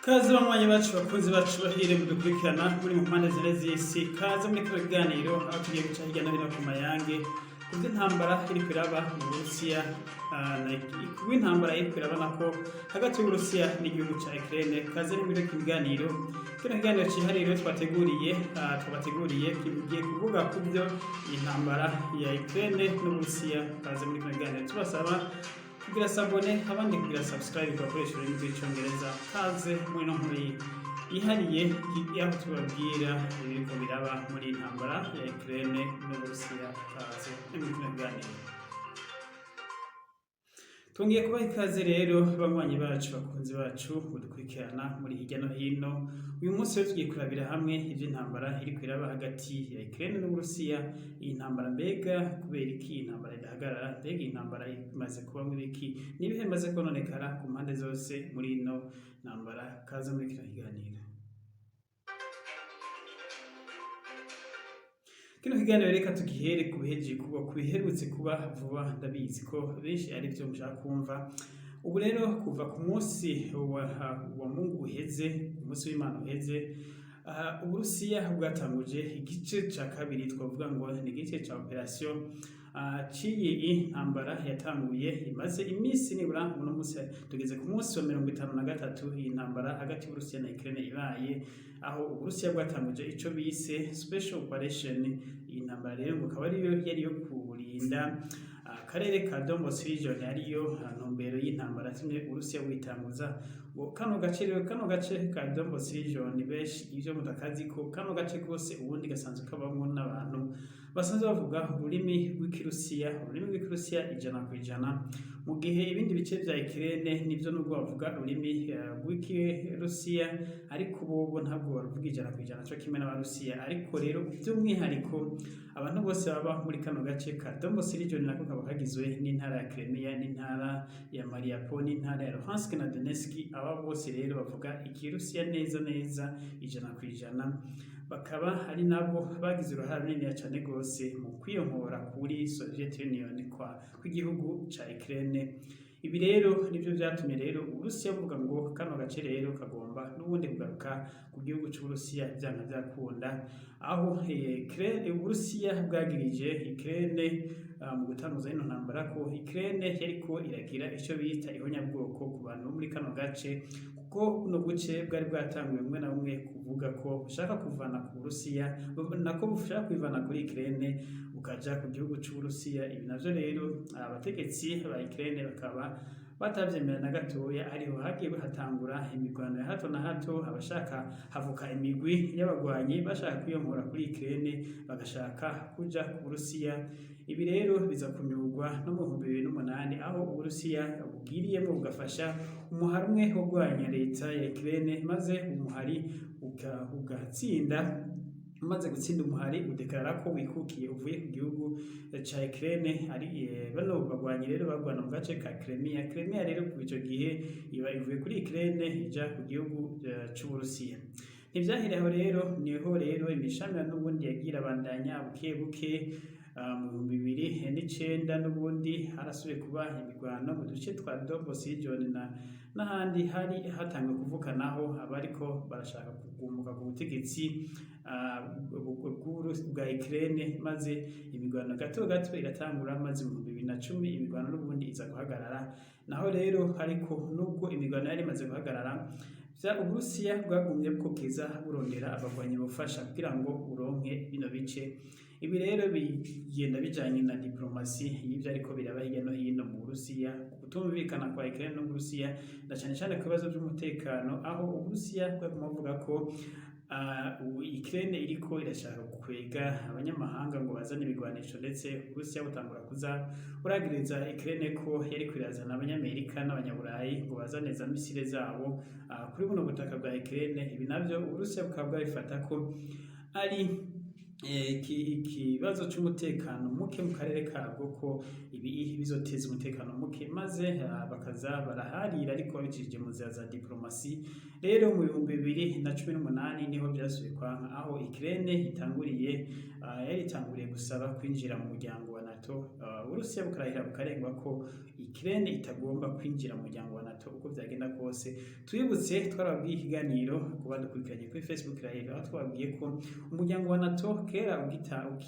Kaze banywanyi bacu bakunzi bacu bahire mudukurikirana muri mu mpande zine z'isi, kaze muri kino kiganiro aho tugiye guca hirya no hino ku mayange kuvy'intambara iriko iraba mu Burusiya, intambara iriko irabona ko hagati y'Uburusiya n'igihugu ca Ukraine. Kaze ni muri kino kiganiro cihariye twabateguriye kigiye kuvuga ku vyo intambara ya Ukraine n'Uburusiya. Kaze muri kino kiganiro tubasaba kugira sabone abandi kugira subscribe bakoresha ururimi rw'icongereza. Kaze muri no nkuru ihariye aho tubabwira ibiriko biraba muri intambara ya Ukraine n'Uburusiya. Kaze muri kino kiganiro twongeye kubaha ikaze rero banywanyi bacu bakunzi bacu mudukurikirana muri hirya no hino. Uyu munsi rero tugiye kurabira hamwe ivy'intambara iriko iraba hagati ya Ukraine n'Uburusiya. Iyi ntambara mbega kubera iki intambara idahagarara? Mbega intambara imaze kubamwo ibiki? Nibihe bimaze kononekara ku mpande zose muri ino ntambara? Kaze muri kino kiganiro. Kino kiganiro reka tugihere ku biherutse kuba vuba. Ndabizi ko benshi ari vyo mushaka kumva. Ubu rero kuva ku munsi wa Mungu uheze, umunsi w'Imana uheze, Uburusiya bwatanguje igice ca kabiri, twavuga ngo ni igice ca operation ciyi intambara yatanguye imaze imisi nibura. Uno munsi tugeze ku munsi wa 53 iyi ntambara hagati y'Uburusiya na Ukraine ibaye, aho Uburusiya bwatanguje ico bise special operation. Iyi ntambara rero ngo akaba yari yo kurinda akarere ka Donbas region, ariyo ntumbero y'intambara tumwe Uburusiya bwitanguza. Ngo kano gace ka Donbas region benshi ivyo mutakazi ko kano gace kose ubundi gasanzwe kabamwo n'abantu basanzwe bavuga ururimi rw'ikirusiya, ijana ku ijana, mu gihe ibindi bice vya Ukraine nivyo nubwo bavuga ururimi rw'ikirusiya, ariko bobo ntabwo bavuga ijana ku ijana co kimwe n'abarusiya. Ariko rero by'umwihariko abantu bose baba muri kano gace ka Donbas region nako kaba kagizwe n'intara ya Crimea, n'intara ya Mariupol, n'intara ya Luhansk na Donetsk. Aba bose rero bavuga ikirusiya neza ijana ku ijana, bakaba ari nabo bagize uruhare runini cyane gose mu kwiyonkora kuri Soviet Union kw'igihugu ca Ukraine. Ibi rero nivyo vyatumye rero Uburusiya buvuga ngo kano gace rero kagomba n'ubundi kugaruka ku gihugu c'Uburusiya vyanga vyakunda, aho Uburusiya bwagirije Ukraine mu gutanguza ino ntambara ko Ukraine yariko iragira ico bita ihonyabwoko ku bantu bo muri kano gace, kuko buno buce bwari bwatanguye bumwe na bumwe kuvuga ko bushaka kuvana ku Burusiya, nako bushaka kwivana kuri Ukraine bukaja ku gihugu c'Uburusiya. Ibi navyo rero abategetsi ba Ukraine bakaba batavyemera na gatoya, ariho hagiye hatangura imirwano ya hato na hato, havuka imigwi y'abagwanyi bashaka kwiyonkora kuri Ukraine bagashaka kuja ku Burusiya. Ibi rero biza kunyurwa no mu 2008 aho Uburusiya bugiriyemo bugafasha umuhari umwe wo kurwanya leta ya Ukraine, maze umuhari ugatsinda. Umaze gutsinda umuhari udeklarara ko wikukiye uvuye ku gihugu ca Ukraine. Ari bano bagwanyi rero bagwana mu gace ka Crimea. Rero ku ico gihe iba ivuye kuri Ukraine ija ku gihugu c'Uburusiya. Ntivyahiriye aho rero, niho rero imishamira n'ubundi yagira bandanya buke mu 2009 n'ubundi harasubiye kuba imirwano mu duce twa Donbas region n'ahandi hari hatangiye kuvukanaho abariko barashaka kugumuka ku butegetsi bwa Ukraine, maze imirwano gato iratangura, maze mu 2010 imirwano n'ubundi iza guhagarara. Naho rero ariko nubwo imirwano yari imaze guhagarara, Uburusiya bwagumye bwokeza burondera abagwanyi bufasha kugira ngo uronke bino bice. Ibi rero bigenda bijanye na diplomasi y'ivyo ariko biraba hirya no hino mu Burusiya, kutumvikana kwa Ukraine n'Uburusiya na cane ku bibazo vy'umutekano, aho Uburusiya bwaguma buvuga ko Ukraine iriko irashaka gukwega abanyamahanga ngo bazane ibigwanisho, ndetse Uburusiya butangura kuza buragiriza Ukraine ko yariko irazana abanyamerika n'abanyaburayi ngo bazane za misile zabo kuri buno butaka bwa Ukraine. Ibi navyo Uburusiya bukaba bwabifata ko ari ikibazo c'umutekano muke mu karere kabwo ko ibi bizoteza umutekano muke maze bakaza baraharira ariko babicishije mu nzira za diplomasi. Rero mu 2018 niho vyasubiye kwanka aho Ukraine itanguriye yari itanguriye gusaba kwinjira mu muryango wa NATO. Uburusiya bukarahira bukarengwa ko Ukraine itagomba kwinjira mu muryango wa NATO uko vyagenda kose. Twibutse twarabwiye ikiganiro kuba dukurikiranye kuri Facebook Live aho twabwiye ko umuryango wa NATO kera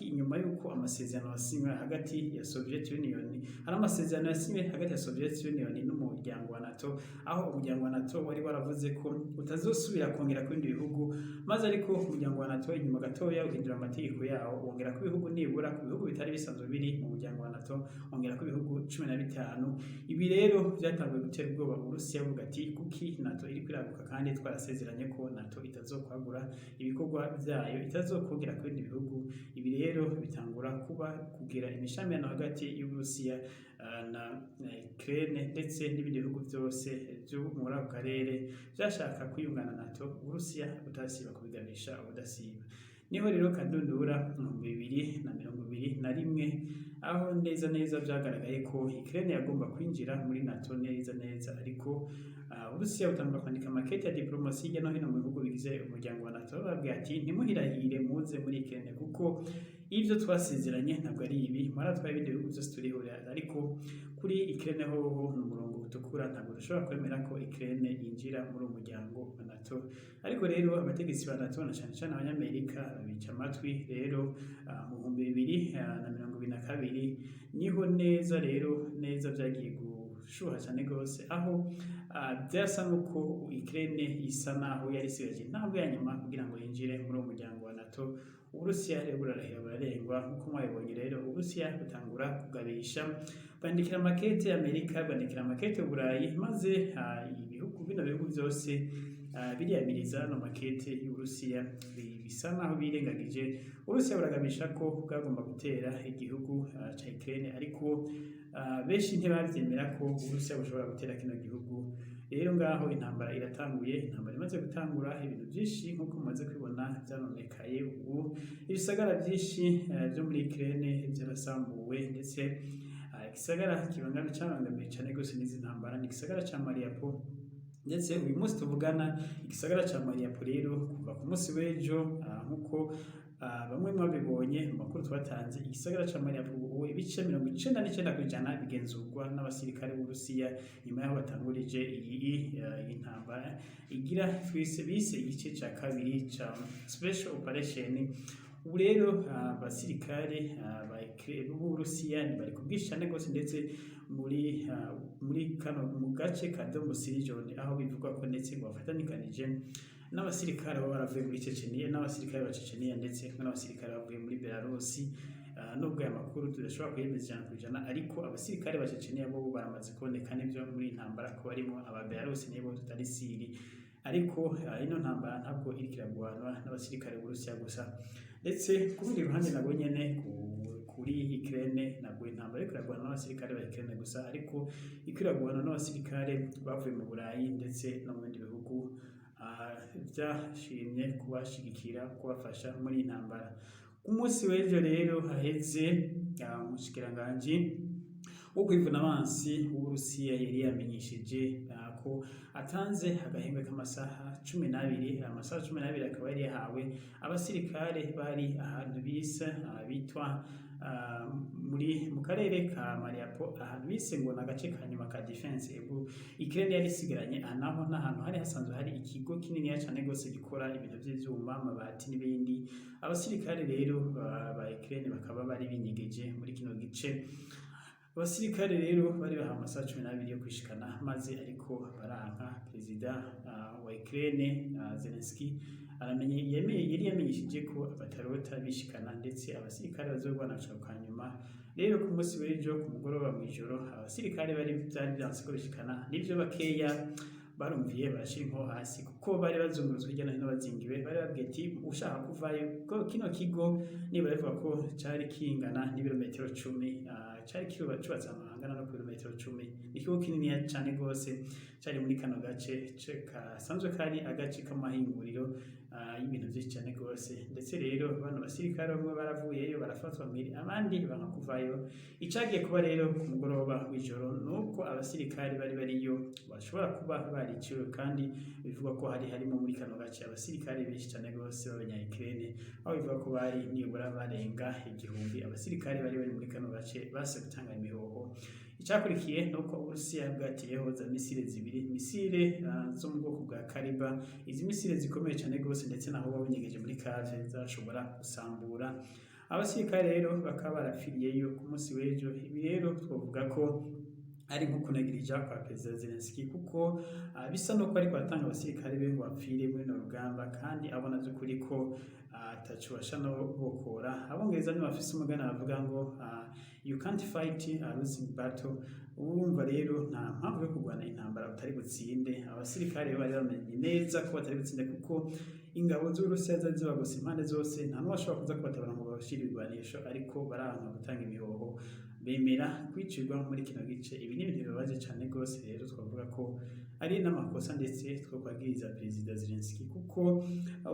inyuma yuko amasezerano yasinywe hagati ya Soviet Union, hari amasezerano yasinywe hagati ya Soviet Union n'umuryango wa NATO, aho umuryango wa NATO wari waravuze ko utazosubira kongera ku bindi bihugu, maze ariko umuryango wa NATO inyuma gatoya uhindura amategeko yawo wongera ku bihugu nibura ku bihugu bitari bisanzwe biri mu muryango wa NATO wongera ku bihugu 15. Ibi rero byatangiye gutera ubwoba Uburusiya buvuga ati kuki NATO iri kwiraguka kandi twarasezeranye ko NATO itazokwagura ibikorwa vyayo itazokongera ku bindi bihugu. Ibi rero bitangura kugira imishamirano hagati y'Uburusiya na Ukraine ndetse n'ibindi bihugu byose byo muri ako karere byashaka kwiyungana na NATO. Uburusiya butasiba kubigabisha ubudasiba. Niho rero kadundura mu 2021 aho neza vyagaragaye ko Ukraine yagomba kwinjira muri NATO neza, ariko Uburusiya butangura kwandika makete ya diplomasi hirya no hino mu bihugu bigize umuryango wa NATO bababwira ati ntimuhirahire muze muri Ukraine kuko ivyo twasezeranye ntabwo ari ibi, maratwaye ibindi bihugu byose turihurira, ariko kuri Ukraine hoho n'umurongo utukura ntabwo dushobora kwemera ko Ukraine yinjira muri umuryango wa NATO. Ariko rero abategetsi ba NATO na cyane abanyamerika bica amatwi. Rero mu 2022 niho neza vyagiye gushuha cyane gose, aho byasa nuko Ukraine isa naho yari isigaje ntabwo ya nyuma kugira ngo yinjire muri umuryango wa NATO. Uburusiya rero burarahira bararengwa nkuko mwabibonye. Rero Uburusiya butangura kugabisha, bandikira makete Amerika, bandikira makete Burayi, maze bino bihugu byose biriyamiriza no makete y'Uburusiya bisa naho birengagije. Uburusiya buragabisha ko bwagomba gutera igihugu ca Ukraine, ariko benshi ntibavyemera ko Uburusiya bushobora gutera kino gihugu. Rero ngaho intambara iratanguye, intambara imaze gutangura, ibintu byinshi nkuko mumaze kwibona byanonekaye. Ubu ibisagara byinshi byo muri Ukraine byarasambuwe, ndetse igisagara cyabangamiye cyane gose n'izi ntambara ni igisagara ca Mariupol. Ndetse uyu munsi tuvugana igisagara ca Mariupol rero kuva ku munsi w'ejo nkuko bamwe mwabibonye mu makuru twatanze, igisagara ca Mariupol ubu ibice 99% bigenzurwa n'abasirikare b'Uburusiya nyuma y'aho batangurije iyi ntambara igira bise igice ca kabiri ca special operation. Ubu rero abasirikare b'Uburusiya bari kubwishane gose, ndetse muri mu gace ka Donbas region, aho bivugwa ko ndetse bafatanikanije n'abasirikare baba baravuye muri Chechnya, n'abasirikare ba Chechnya ndetse n'abasirikare bavuye muri Belarus. Nubwo aya makuru tudashobora kuyemeza 100%, ariko abasirikare ba Chechnya bo baramaze kuboneka n'ibyo muri intambara ko barimo aba Belarus nibo tutari siri. Ariko ino ntambara ntabwo iri kiragwanwa n'abasirikare b'Uburusiya gusa, ndetse ku rundi ruhande nabo nyene kuri Ukraine ntabwo intambara iri kiragwanwa n'abasirikare ba Ukraine gusa, ariko ikiragwanwa n'abasirikare bavuye mu Burayi ndetse no mu bindi bihugu byashimye kubashigikira kubafasha muri intambara. Ku munsi w'ejo rero haheze umushikiranganji wo kwivuna abansi w'Uburusiya yari yamenyesheje ko atanze agahembwe k'amasaha 12. Amasaha 12 akaba yari yahawe abasirikare bari ahantu bitwa mu karere ka Mariupol, ahantu bise ngo n'agace ka nyuma ka defense. Ukraine yari isigaranye naho n'ahantu hari hasanzwe hari ikigo kinini cyane gose gikora ibintu by'ivyuma, amabati n'ibindi. Abasirikare rero ba Ukraine bakaba bari binyegeje muri kino gice. Abasirikare rero bari bahawe amasaha 12 yo kwishikana, maze ariko baranka. Perezida wa Ukraine Zelensky yari yamenyesheje ko abatarota bishikana, ndetse abasirikare bazorwana gushaka nyuma. Rero ku munsi w'ejo ku mugoroba mw'ijoro abasirikare byari byanse ko bishikana, nivyo bakeya barumviye barashira inko hasi kuko bari bazunguruzwa hirya no hino bazingiwe. Bari babwiye ati ushaka kuvayo kino kigo niba bivuga ko cari kingana n'ibirometero 10 cari cyubatse amahanga hangana no kilometero 10 ni ikigo kininiya cane gose cari muri kano gace kasanzwe kari agace k'amahinguriro y'ibintu vyinshi cane gose, ndetse rero bano basirikare bamwe baravuyeyo barafatwa mpiri abandi banka kuvayo. Icagiye kuba rero ku mugoroba w'ijoro nuko abasirikare bari bariyo bashobora kuba bariciwe, kandi bivugwa ko harimo muri kano gace abasirikare benshi cane gose b'abanya-Ukraine, aho bivuga ko bari nibura barenga 1000 abasirikare bari muri kano gace base gutanga imihoho. Icakurikiye nuko Uburusiya bwatiyeho za misile zibiri, misile zo mu bwoko bwa Kaliber. Izi misile zikomeye cane gose, ndetse naho babinyegeje muri cave zashobora gusambura abasirikare rero bakaba barapfiriyeyo ku munsi w'ejo. Ibi rero twovuga ko ari nko kunagirija kwa Perezida Zelensky, kuko bisa no ko ariko atanga abasirikare be ngo bapfire muri no rugamba, kandi abona vy'ukuri ko ataco basha no bokora. Abongereza ni bafise umugana bavuga ngo you can't fight a losing battle. Urumva rero nta mpamvu yo kurwana intambara utari butsinde. Abasirikare bari bamenye neza ko batari butsinde, kuko ingabo z'Uburusiya zari zibagose impande zose, nta n'uwashobora kuza kubatabara ngo babashire ibigwanisho, ariko baranka gutanga imihoho, bemera kwicirwa muri kino gice. Ibi ni ibintu bibabaje cane gose, rero twavuga ko ari n'amakosa ndetse twokwagiriza Perezida Zelensky, kuko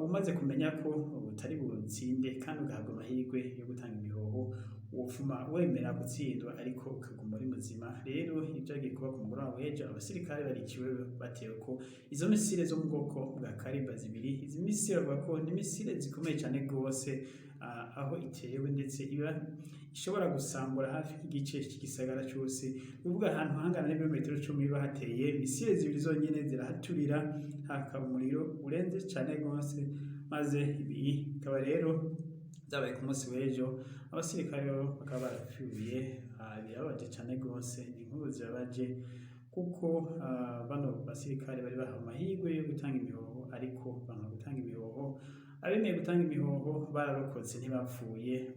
umaze kumenya ko utari butsinde kandi ugahabwa amahirwe yo gutanga imihoho, wofuma wemera gutsindwa ariko ukaguma uri muzima. Rero ivyagiye kuba ku mugoroba w'ejo, abasirikare barikiwe batewe ko izo misile zo mu bwoko bwa Kaliber zibiri. Izi misile bavuga ko ni misile zikomeye cane gose, aho itewe ndetse iba ishobora gusambura hafi y'igice cy'igisagara cyose. Uvuga ahantu hangana n'ibirometero 10 bahateye misile zibiri zonyene zirahaturira, haka umuriro urenze cane gose, maze ibi ikaba rero zabaye ku munsi w'ejo. Abasirikare bakaba barapfuye, birababaje cane gose, inkuru zirabaje, kuko bano basirikare bari bahawe amahirwe yo gutanga imihoho, ariko banka gutanga imihoho. Abemeye gutanga imihoho bararokotse ntibapfuye.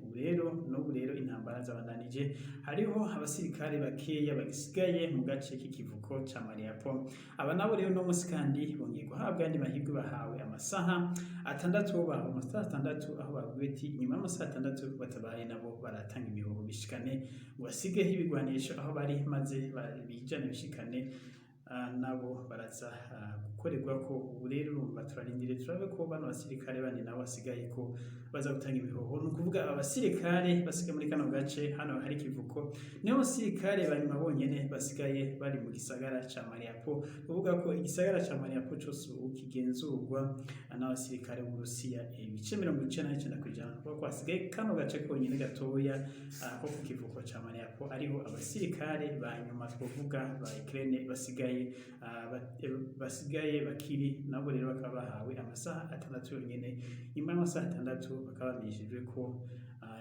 N'ubu rero intambara zabandanije, hariho abasirikare bakeya bagisigaye mu gace k'ikivuko ca Mariupol. Aba nabo rero no musi kandi bongeye guhabwa andi mahirwe, bahawe amasaha 6, aho bavuga ati nyuma y'amasaha 6 batabaye nabo baratanga imihoho bishikane ngo basigeho ibigwanisho aho bari, maze bijane bishikane nabo baraza gukorerwa ko. Ubu rero urumva turarindire turabe ko bano basirikare bandi nabo basigaye ko baza gutanga imihoho. Ni ukuvuga abasirikare basigaye muri kano gace hano hari kivuko niyo basirikare banyuma bonyene basigaye bari mu gisagara ca Mariupol. Uvuga ko igisagara ca Mariupol cose ukigenzurwa n'abasirikare b'Uburusiya ibice 99%, kuko hasigaye kano gace konyene gatoya ko ku kivuko ca Mariupol ariho abasirikare banyuma twovuga ba Ukraine basigaye bakiri. Nabo rero bakaba bahawe amasaha 6 yonyene. Nyuma y'amasaha 6 bakaba bamenyeshejwe ko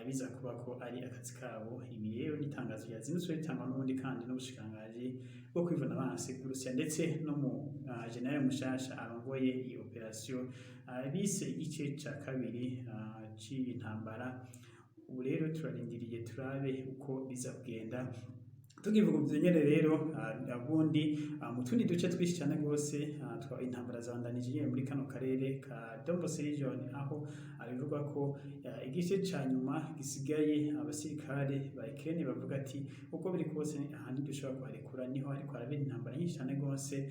biza kuba ko ari akazi kabo. Ibi rero n'itangazo ryazinutswe ritangwa n'ubundi kandi n'ubushikiranganji bwo kwivuna abansi bw'Uburusiya, ndetse no mu General mushasha arongoye iyi operation bise igice ca kabiri c'iyi ntambara. Ubu rero turarindiriye turabe uko biza kugenda. Tugivuga uvyonyene rero abundi mu tundi duce twishi cyane gose intambara zandanije muri kano karere ka Donbas region, aho abivugwa ko igice ca nyuma gisigaye abasirikare ba Ukraine bavuga ati uko biri kose ahandi dushobora kuharekura, niho ariko harabera intambara nyinshi cyane gose.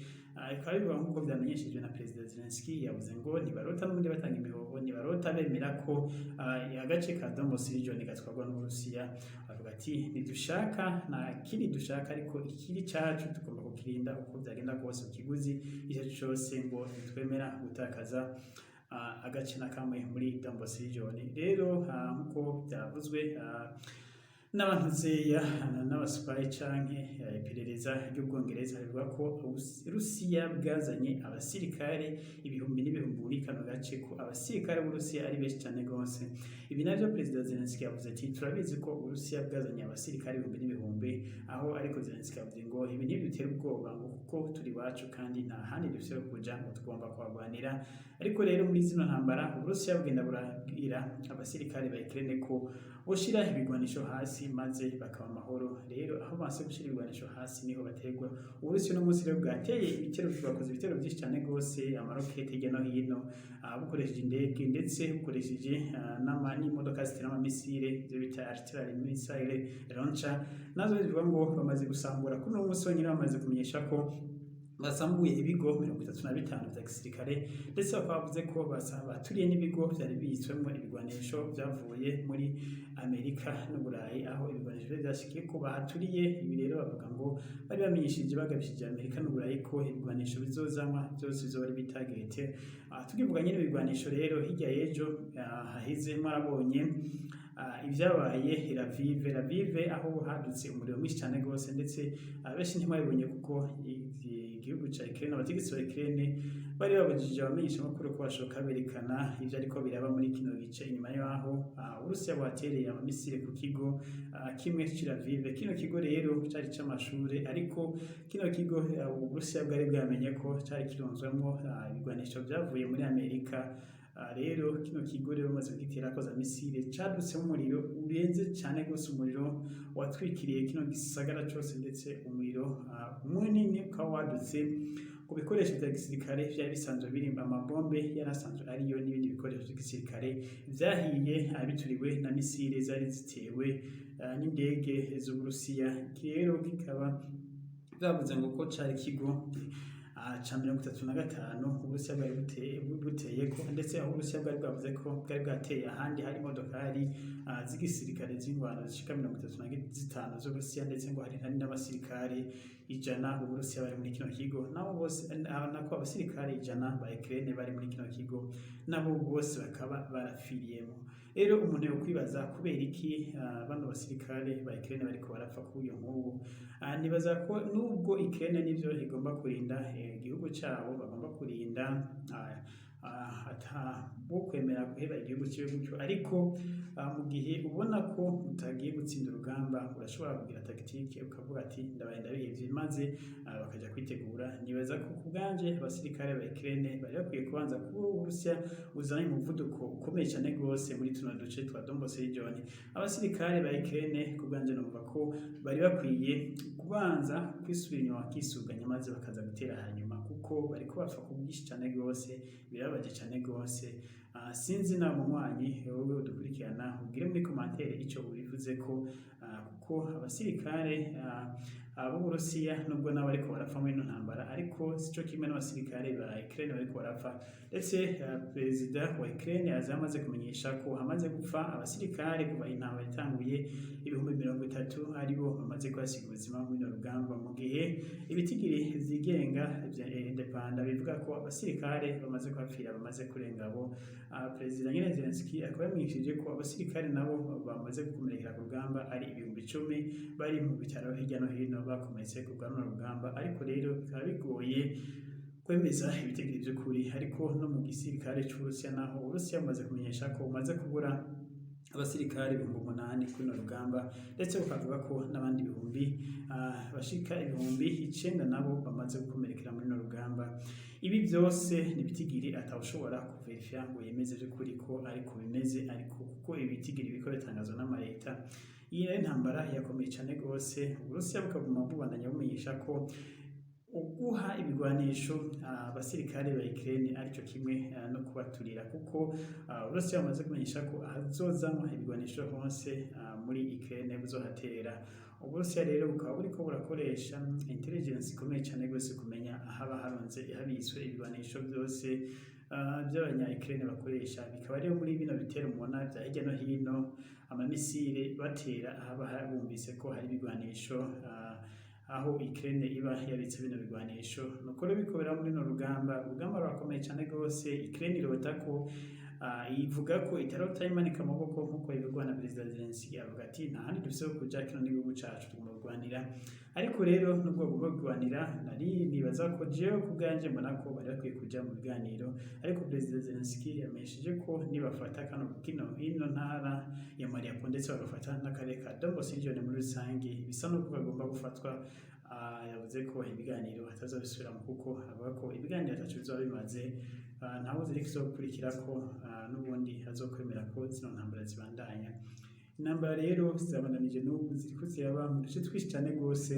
Ikaba bivuga nk'uko vyamenyeshejwe na Perezida Zelensky, yavuze ngo ntibarota n'ubundi batanga imihoho, ntibarota bemera ko agace ka Donbas region gatwarwa n'Uburusiya. Avuga ati ntidushaka na kiri dushaka, ariko ikiri cacu tugomba kukirinda uko byagenda kose, ukiguzi icyo cyose ngo twemera gutakaza agace na kamwe muri Donbas region. Rero nkuko byavuzwe n'abantuzeya n'abaspayi canke iperereza ry'Ubwongereza rivuga ko Rusiya bwazanye abasirikare ibihumbi n'ibihumbi muri kano gace, ko abasirikare b'Urusiya ari benshi cyane gose. Ibi navyo Perezida Zelensky yavuze ati turabizi ko Urusiya bwazanye abasirikare ibihumbi n'ibihumbi, aho ariko Zelensky yavuze ngo ibi ntibidutera ubwoba ngo kuko turi bacu kandi nta handi dufise kuja ngo tugomba kubarwanira. Ariko rero muri zino ntambara Uburusiya bugenda burabwira abasirikare ba Ukraine ko gushira ibigwanisho hasi maze bakaba amahoro. Rero aho banse gushira ibigwanisho hasi niho baterwa. Uburusiya no munsi rero bwateye ibitero, bwakoze ibitero byinshi cyane gose, amaroketi hirya no hino, bukoresheje indege ndetse bukoresheje n'imodoka zitera amamisire, ibyo bita artillery missile launcher, nazo bivuga ngo bamaze gusambura kuri uno munsi wonyine, bamaze kumenyesha ko basambuye ibigo 35 vya gisirikare, ndetse bakaba bavuze ko baturiye n'ibigo vyari biyitswemo ibigwanisho vyavuye muri Amerika n'Uburayi, aho ibigwanisho vyashikiye ko bahaturiye. Ibi rero bavuga ngo bari bamenyeshije bagabishije Amerika n'Uburayi ko ibigwanisho bizozanwa byose bizoba ari bitagete. Tukivuga nyine ibigwanisho rero, hirya y'ejo haheze marabonye ibyabaye Lviv, aho hadutse umuriro mwinshi cyane gose, ndetse abenshi ntimwabibonye kuko igihugu ca Ukraine, abategetsi ba Ukraine bari babujije abamenyesha makuru ko bashoka berekana ivyo ariko biraba muri kino gice, inyuma yaho Uburusiya bwatereye amamisire ku kigo kimwe ci Lviv. Kino kigo rero cari c'amashure, ariko kino kigo Uburusiya bwari bwamenye ko cari kirunzwemwo ibigwanisho vyavuye muri Amerika. Rero kino kigo rero maze kugitera koza misile cadutse umuriro urenze cyane gose, umuriro watwikiriye kino gisagara cyose, ndetse umuriro munini ukaba wadutse ku bikoresho vya gisirikare vyari bisanzwe birimba amabombe yarasanzwe ariyo, n'ibindi bikoresho vya gisirikare vyahiye bituriwe na misile zari zitewe n'indege z'Uburusiya. Rero kikaba byavuze ngo ko cari kigo ca 35 Uburusiya bwari buteye ko, ndetse aho Uburusiya bwari bwavuze ko bwari bwateye ahandi hari imodokari z'igisirikare z'ingwano zishika 35 z'Uburusiya, ndetse ngo hari n'abasirikare 100 Uburusiya bari muri kino kigo, nabo bose nako abasirikare 100 ba Ukraine bari muri kino kigo, nabo bose bakaba barafiriyemo. Rero umuntu yo kwibaza kubera iki bano basirikare ba Ukraine bariko barapfa kuyo nk'ubu. Nibaza ko nubwo Ukraine nivyo igomba kurinda igihugu cyabo, bagomba kurinda wo kwemera guheba igihugu cyiwe gutyo, ariko mu gihe ubona ko utagiye gutsinda urugamba, urashobora kugira tactique ukavuga ati ndabaye ndabihevye, maze bakaja kwitegura. Nibaza ko kubganje abasirikare ba Ukraine bari bakwiye kubanza kuba Uburusiya uzanye umuvuduko ukomeye cyane gose muri tuno duce twa Donbas region. Abasirikare ba Ukraine kubganje numva ko bari bakwiye kubanza kwisubira inyuma, bakisuganya, maze bakaza gutera hanyuma, kuko bariko bapfa kubwishi cyane gose, birabaje cyane gose. Sinzi na munywanyi wowe udukurikirana ubwire muri commentaire ico ubivuze ko, kuko abasirikare b'Uburusiya nubwo nabo ariko barapfa muri ino ntambara, ariko sico kimwe n'abasirikare ba Ukraine bariko barapfa. Ndetse perezida wa Ukraine azamaze kumenyesha ko hamaze gupfa abasirikare kuva intambara itanguye 30,000 aribo bamaze kwasiga ubuzima muri ino rugamba, mu gihe ibitigiri vyigenga vya independent bivuga ko abasirikare bamaze kwapfira bamaze kurenga abo. Perezida nyene Zelensky akaba yamwishije ko abasirikare nabo bamaze gukomerekera ku rugamba ari 10,000 bari mu bitaro hirya no hino bakometse ku rugamba. Ariko rero bikaba bigoye kwemeza ibitigiri vy'ukuri, ariko no mu gisirikare c'Uburusiya naho Uburusiya bumaze kumenyesha ko bumaze kubura abasirikare 8,000 kuri no rugamba, ndetse bukavuga ko n'abandi bashika 9,000 nabo bamaze gukomerekera muri no rugamba. Ibi byose nibitigiri atawushobora kuverifya ngo yemeze by'ukuri ko ariko bimeze, ariko kuko ibitigiri biko bitangazwa n'amareta. Iyi ntambara yakomeye cyane gose, Uburusiya bukaguma bubandanya bumenyesha ko uguha ibigwanisho abasirikare ba Ukraine aricyo kimwe no kubaturira, kuko Uburusiya bamaze kumenyesha ko hazozanwa ibigwanisho hose muri Ukraine buzohatera. Uburusiya rero bukaba buriko burakoresha intelligence ikomeye cyane gose kumenya ahaba haronze habitswe ibigwanisho byose by'abanya Ukraine bakoresha. Bikaba rero muri bino bitero mubona bya hirya no hino amamisire batera ahaba bumvise ko hari ibigwanisho aho Ukraine iba yabitse bino bigwanisho, nuko rero bikobera muri no rugamba rurakomeye cyane gose. Ukraine irota ko ivuga ko itarota imanika amaboko nkuko ibigwa na Perezida Zelensky, avuga ati nta handi dufise ho kuja, kino n'igihugu cacu tugomba. Ariko rero nubwo bagomba kurwanira, nibaza ko jewe kubganje mbona ko bari bakwiye kuja mu biganiro, ariko Perezida Zelensky yamesheje ko nibafata ino ntara ya Mariupol ndetse bagafata n'akarere ka Donbas region muri rusange, bisa no bagomba gufatwa. Yavuze ko ibiganiro atazobisubiramo, kuko avuga ko ibiganiro atacu bizoba bimaze, ntawe ziri kizokurikira ko n'ubundi azokwemera ko zino ntambara zibandanya. intambara rero zabandanije n'ubu ziriko ziraba mu duce twinshi cane gose,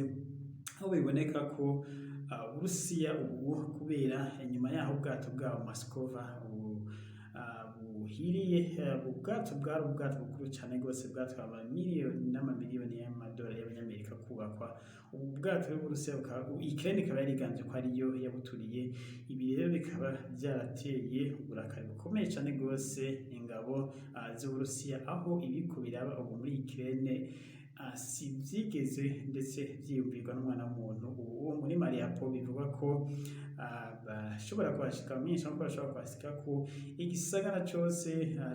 aho biboneka ko Uburusiya ubu kubera inyuma yaho ubwato bwabo Moskova buhiriye, ubwato bwari ubwato bukuru cane gose bwatwaye amamiliyoni n'amamiliyoni y'amadolari y'abanyamerika kubakwa. Ubu bwato bw'Uburusiya Ukraine ikaba yariganje ko ariyo yabuturiye. Ibi rero bikaba vyarateye uburakari bukomeye cane gose ingabo z'Uburusiya, aho ibiriko biraba ubu muri Ukraine si vyigeze ndetse vyiyumvirwa n'umwana w'umuntu. Ubu muri Mariupol bivugwa ko bashobora kuhashika, amenyesha ko bashobora kuhashika ko igisagara cose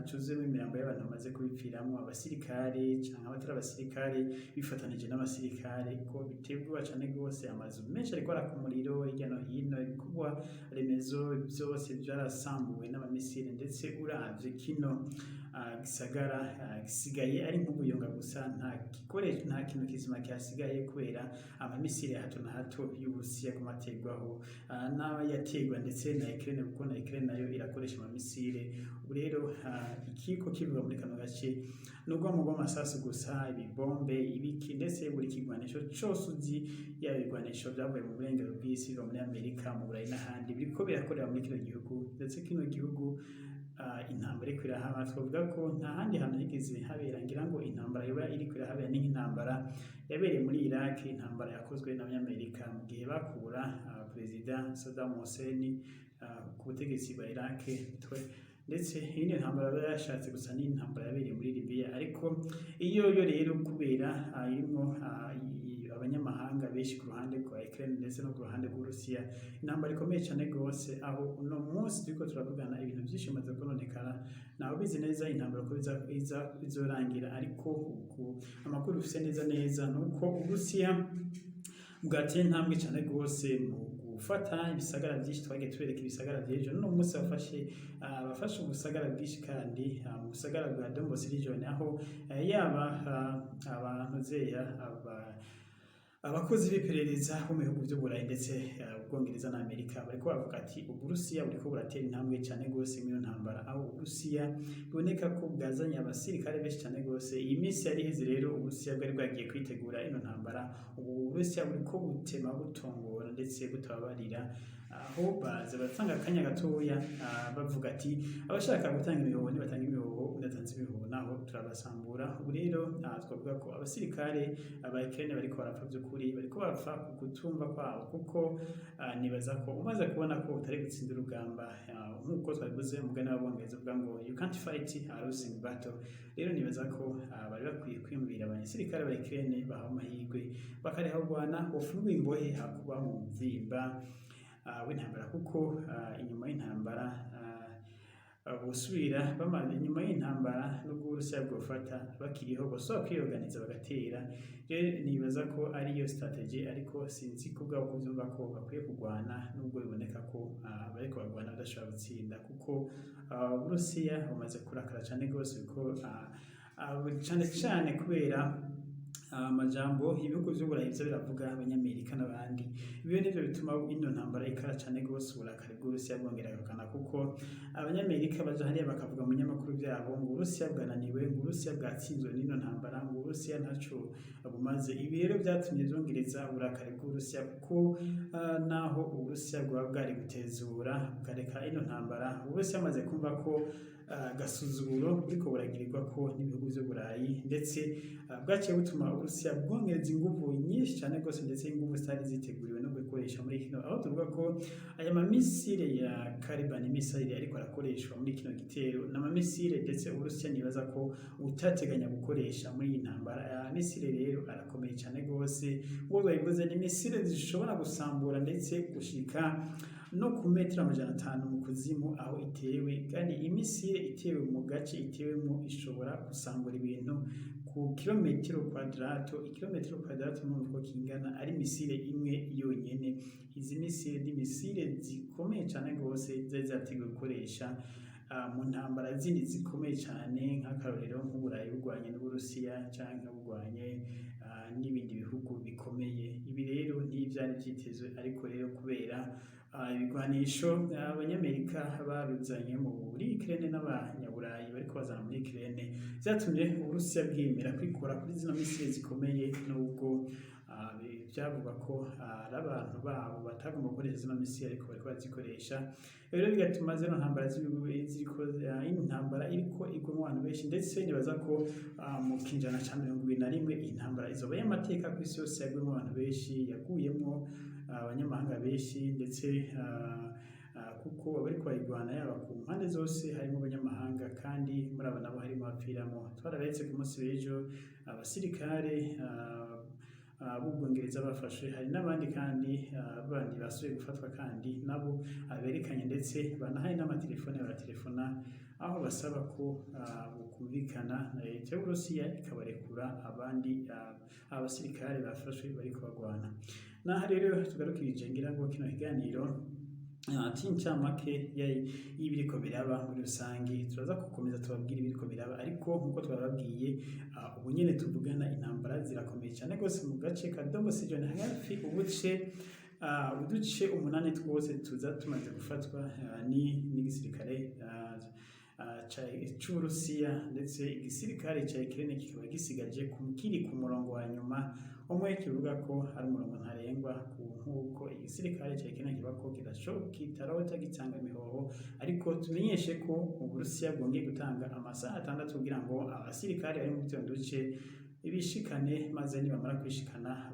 cuzuyemwo imirambo y'abantu bamaze kubipfiramwo, abasirikare canke abatari abasirikare bifatanije n'abasirikare, ko biteye ubwoba cane gose. Amazu menshi ariko araka umuriro hirya no hino, ibikorwa remezo vyose vyarasambuwe n'amamisire, ndetse uravye kino gisagara gisigaye ari nk'ubuyonga gusa, nta kintu kizima kihasigaye kubera amamisire ya hato na hato y'Uburusiya aguma aterwaho n'ayaterwa ndetse na Ukraine, kuko na Ukraine nayo irakoresha amamisire. Ubu rero ikiriko kivuga muri kano gace n'urwamo rw'amasasu gusa, ibibombe, ibiki, ndetse buri kigwanisho cose uzi, yaba ibigwanisho vyavuye mu burengero bw'isi, biva muri Amerika, mu Burayi n'ahandi, biriko birakorera muri kino gihugu. Ndetse kino gihugu intambara iriko irahaba, twovuga ko nta handi hantu higeze habera, ngira ngo intambara yoba iriko irahabera ni nk'intambara yabereye muri Iraq, intambara yakozwe n'Abanyamerika mu gihe bakura Perezida Saddam Hussein ku butegetsi bwa Iraq. Ndetse iyindi ntambara bari yashatse gusa n'intambara yabereye muri Libya, ariko iyo rero kubera irimwo abanyamahanga benshi ku ruhande rwa Ukraine ndetse no ku ruhande rw'Uburusiya, intambara ikomeye cane gose, aho uno munsi turiko turavugana ibintu vyinshi bimaze kononekara. Naho bizi neza intambara ko izorangira, ariko amakuru dufise neza nuko Uburusiya bwateye intambwe cane gose mu gufata ibisagara vyinshi. Twagiye tubereka ibisagara vy'ejo, n'uno munsi bafashe ubusagara bwinshi kandi mu busagara bwa Donbas region, aho yaba abantu zeya abakozi b'iperereza bo mu bihugu vy'Uburayi ndetse Ubwongereza na Amerika bariko bavuga ati Uburusiya buriko buratera intambwe cane gose muri iyo ntambara, aho Uburusiya biboneka ko bwazanye abasirikare benshi cane gose. Iyi minsi yari iheze rero Uburusiya bwari bwagiye kwitegura ino ntambara. Ubu Uburusiya buriko butema butongora ndetse butababarira, aho baza batanga akanya gatoya bavuga ati abashaka gutanga imihoho nibatanga imihoho, udatanze imihoho naho turabasambura. Ubu rero twavuga ko abasirikare aba Ukraine bariko barapfa vy'ukuri, bariko bapfa kutumva kwabo, kuko nibaza ko umaze kubona ko utari gutsinda urugamba, nk'uko twabivuze umugani w'Abongereza uvuga ngo you can't fight a losing battle. Rero nibaza ko bari bakwiye kwiyumvira abasirikare ba Ukraine bahawe amahirwe bakareha kurwana, bofungwa imbohe hakuba mu mvimba w'intambara, kuko inyuma y'intambara gusubira bamaze inyuma y'intambara nubwo Uburusiya bwofata bakiriho bosaba kwiyoganiza bagatera. Rero nibaza ko ariyo strategy, ariko sinzi ko bwabo kuvyumva ko bakwiye kurwana, nubwo biboneka ko bariko barwana badashobora gutsinda, kuko Uburusiya bumaze kurakara cane gose, ko cane kubera amajambo ibihugu vy'Uburayi vyo biravuga, Abanyamerika n'abandi. Ibyo nivyo bituma ino ntambara ikara cane gose, uburakari bw'Uburusiya bwongerekana, kuko Abanyamerika baja hariya bakavuga mu binyamakuru vyabo ngo Uburusiya bwananiwe, ngo Uburusiya bwatsinzwe n'ino ntambara, ngo Uburusiya ntaco bumaze. Ibi rero vyatumye vyongereza uburakari bw'Uburusiya, kuko naho Uburusiya bwaba bwari gutezura bukareka ino ntambara, Uburusiya amaze kumva ko gasuzuguro buriko buragirirwa ko n'ibihugu vy'Uburayi, ndetse bwaciye butuma Uburusiya bwongereza inguvu nyinshi cane gose, ndetse inguvu zitari ziteguriwe no gukoresha muri kino, aho tuvuga ko aya mamisire ya Caliban missile ariko arakoreshwa muri kino gitero n'amamisire, ndetse Uburusiya nibaza ko utateganya gukoresha muri iyi ntambara. Aya misile rero arakomeye cane gose, ngo bayivuze ni misile zishobora gusambura ndetse gushika no ku metero 500 mu kuzimu aho itewe, kandi imisile itewe mu gace itewemo ishobora gusambura ibintu ku kilometero kwadrato. Ikilometero kwadrato n'uko kingana ari misile imwe yonyene. Izi misile ni misile zikomeye cyane gose zateguwe gukoresha mu ntambara zindi zikomeye cyane, nk'akarorero nk'Uburayi bugwanye n'Uburusiya cyangwa bugwanye n'ibindi bihugu bikomeye. Ibi rero ntivyari vyitezwe, ariko rero kubera ibigwanisho abanyamerika babizanye muri Ukraine n'abanyaburayi bariko bazana muri Ukraine vyatumye Uburusiya bwemera kwikora kuri zino misile zikomeye nubwo byavuga ko ari abantu babo batagomba gukoresha zino misile ariko bariko bazikoresha rero bigatuma zino ntambara ziriko intambara iriko igwa mu bantu benshi ndetse nibaza ko mu kinjana ca 21 iyi ntambara izoba y'amateka ku isi yose yaguye mu bantu benshi yaguyemwo abanyamahanga benshi ndetse kuko abariko bayigwana yaba ku mpande zose harimo abanyamahanga kandi muri aba nabo harimo abapfiramo twararetse ku munsi w'ejo abasirikare b'Ubwongereza bafashwe hari n'abandi kandi bandi basubiye gufatwa kandi nabo aberekanye ndetse banahaye n'amatelefone baratelefona aho basaba ko bukumvikana na leta y'Uburusiya ikabarekura abandi abasirikare bafashwe bariko bagwana naho rero tugarukirije ngira ngo kino kiganiro incamake y'ibiriko biraba muri rusange turaza gukomeza tubabwira ibiriko biraba ariko nkuko twababwiye ubu nyene tuvugana intambara zirakomeye cyane rwose mu gace ka Donbass hafi uduce 8 twose tuza tumaze gufatwa n'igisirikare c'Uburusiya ndetse igisirikare ca Ukraine kikaba gisigaje kiri ku murongo wa nyuma umwe kivuga ko hari umurongo ntarengwa nk'uko igisirikare ca Ukraine kivuga ko kitarota gitanga imihoho ariko tumenyeshe ko Uburusiya bwongeye gutanga amasaha 6 kugira ngo abasirikare bari mu byo duce ibishikane maze nibamara kwishikana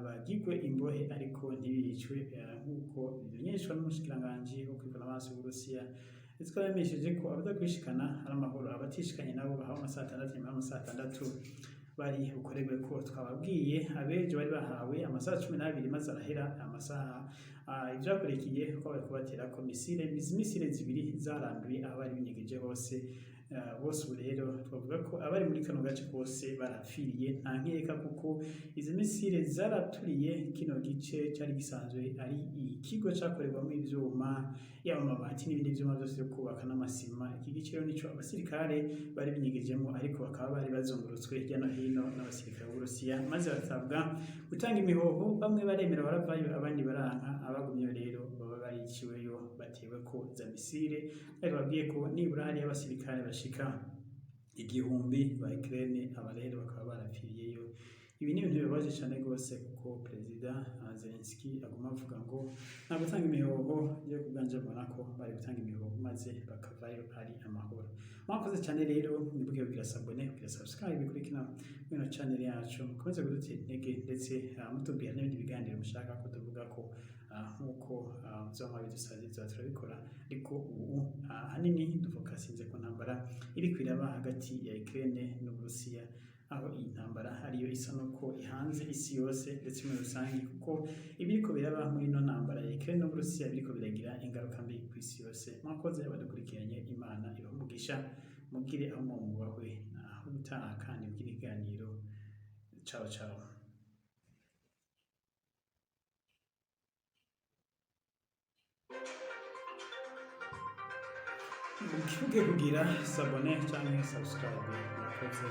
bagigwe imbohe ariko ntibicwe nk'uko bimenyeshwa n'umushikiranganji wo kwivuna amaso y'Uburusiya twabamenyesheje ko abadakwishikana hari amahoro abatishikanye nabo bahawe amasaha 6 nyuma y'amasaha 6 bari bukorerwe ko twababwiye abejo bari bahawe amasaha 12 maze arahera amasaha ivyakurikiye ko bari kubatera ko misile zibiri zaranduye aho bari binyegeje hose bose ubu rero twavuga ko abari muri kano gace kose barapfiriye nta nkeka kuko izi misile zaraturiye kino gice cyari gisanzwe ari ikigo cyakorerwamo ivyuma yaba amabati n'ibindi vyuma byose byo kubaka n'amasima iki gice rero nico abasirikare bari binyegejemo ariko bakaba bari bazungurutswe hirya no hino n'abasirikare b'Uburusiya maze batabwa gutanga imihoho bamwe baremera baravayo abandi baranka abagumye rero baba bariciweyo batewe ko za misile bari babwiye ko nibura hari abasirikare bashika 1000 ba Ukraine aba rero bakaba barapfiriyeyo ibi ni ibintu bibabaje cyane rwose kuko perezida Zelensky aguma avuga ngo nta gutanga imihoho yo kuganje Monaco bari gutanga imihoho maze bakavayo ari amahoro mwakoze cyane rero nibuke kugira sabone kugira subscribe kuri kino channel yacu mukomeze kudutera intege ndetse mutubwira n'ibindi biganiro mushaka ko tuvuga ko nkuko muzoma bidusaziza turabikora ariko ubu hanini dufokasinze ku ntambara iri kwiraba hagati ya Ukraine n'Uburusiya aho iyi ntambara hariyo isa nuko ihanze isi yose ndetse muri rusange kuko ibiriko biraba muri ino ntambara ya Ukraine n'Uburusiya biriko biragira ingaruka mbi ku isi yose mwakoze abadukurikiranye Imana ibahumugisha mugire aho mubahwe aho gutaha kandi mugire iganiro ciao ciao mukibuge kugira sabone cyangwa subscribe mwakoze